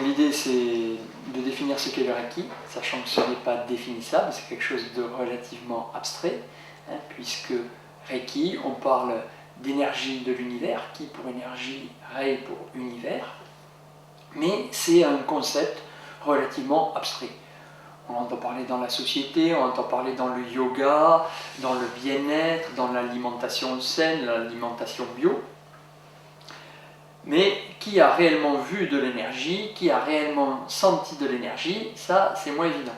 Donc l'idée c'est de définir ce qu'est le Reiki, sachant que ce n'est pas définissable, c'est quelque chose de relativement abstrait, puisque Reiki, on parle d'énergie de l'univers, Ki pour énergie, Rei pour univers, mais c'est un concept relativement abstrait. On entend parler dans la société, on entend parler dans le yoga, dans le bien-être, dans l'alimentation saine, l'alimentation bio. Mais qui a réellement vu de l'énergie, qui a réellement senti de l'énergie, ça c'est moins évident.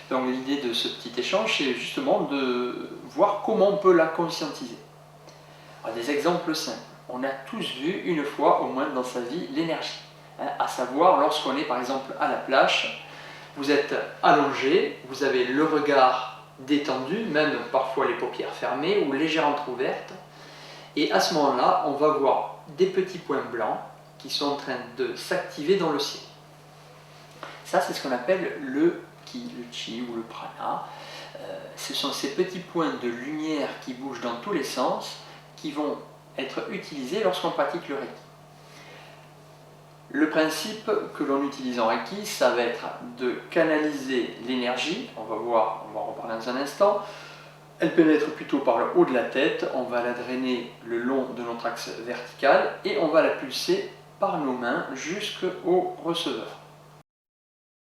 Donc l'idée de ce petit échange, c'est justement de voir comment on peut la conscientiser. Alors, des exemples simples. On a tous vu une fois au moins dans sa vie l'énergie. À savoir lorsqu'on est par exemple à la plage, vous êtes allongé, vous avez le regard détendu, même parfois les paupières fermées ou légèrement entrouvertes. Et à ce moment-là, on va voir des petits points blancs qui sont en train de s'activer dans le ciel. Ça, c'est ce qu'on appelle le Ki, le Chi ou le Prana. Ce sont ces petits points de lumière qui bougent dans tous les sens qui vont être utilisés lorsqu'on pratique le Reiki. Le principe que l'on utilise en Reiki, ça va être de canaliser l'énergie, on va en reparler dans un instant. Elle pénètre plutôt par le haut de la tête, on va la drainer le long de notre axe vertical et on va la pulser par nos mains jusqu'au receveur.